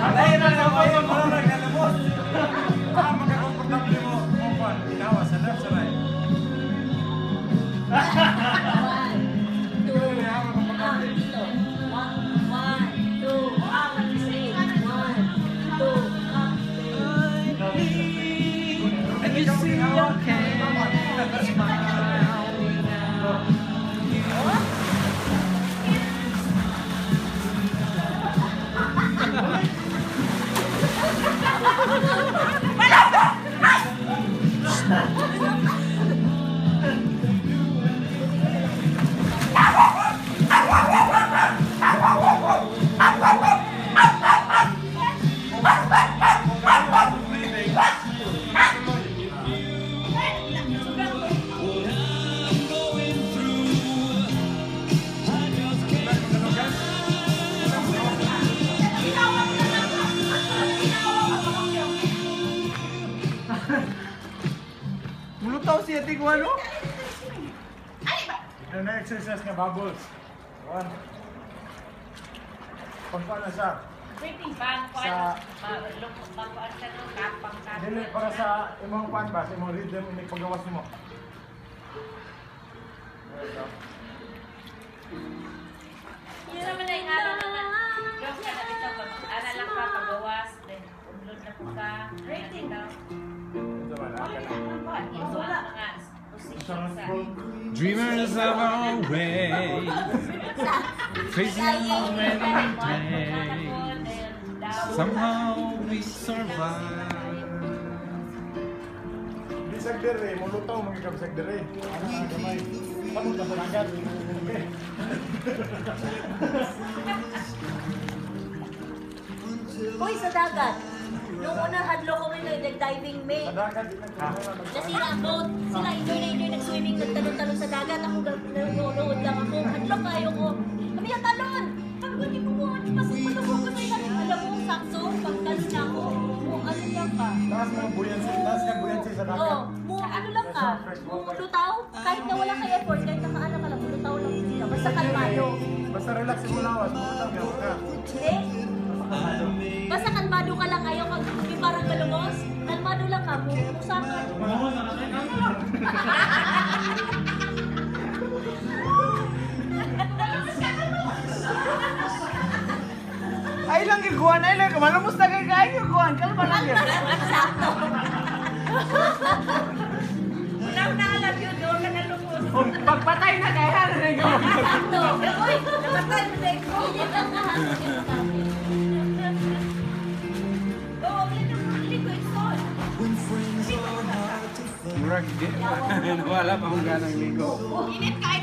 Alay na na kayo para nagkalabot. Magkakomportable mo kuan ginawa sa left sa right. Mulutaw siya tigwa no? Ito na exercise nga bubbles. One. Pagpala siya. Waiting pa, Sa- bakuan ka no, kapang ka. Dili para sa imong kuan ba, sa imong rhythm ini paggawas mo. Yun naman na yung araw naman. Kasi na bitaw ka, ana lang ka pagawas, then unlod na po ka. Rating daw. Ito ba na? Ito ang mga position sa Dreamers of our way, facing many days. Somehow we survive. Bisag dire, mulutaw magiging bisag dire. Ano nga gamay? Pamunta sa dagat. Okay. Uy, sa dagat. Nung una hadlo ko rin nag-diving may. Sa dagat din Nasira ang boat. Sila enjoy nag-swimming, nagtalon-talon sa dagat. Ako nanonood lang ako. Hadlo kayo ko. Kami yung talon. Pagod ko mo. Pasok ko sa ilalim. Alam mo, sakso. Pagtalon na ako. Ano lang ka? Taas mo ang buoyancy sa dagat. Oo. Ano lang ka? Lutaw. Kahit na wala kay effort, kahit nakaano ka lang, lutaw lang sila. Basta kalmado. Basta relax mo lawas, mulutaw nga ka. Hindi. Basta kalmado ka lang. Ayaw kang hindi parang galumos. Kalmado lang ka. Musakan. Ay lang giguan, ay lang. Malumos na kayo kayo giguan. Kalma lang yan. Sakto. Una-una alam yun, doon ka nalungkot. Pagpatay na kayo. Sakto. Uy, Namatay mo na ikaw. Oo, yun yung liquid salt. Murag, wala pa akong ganang ligo. Init kain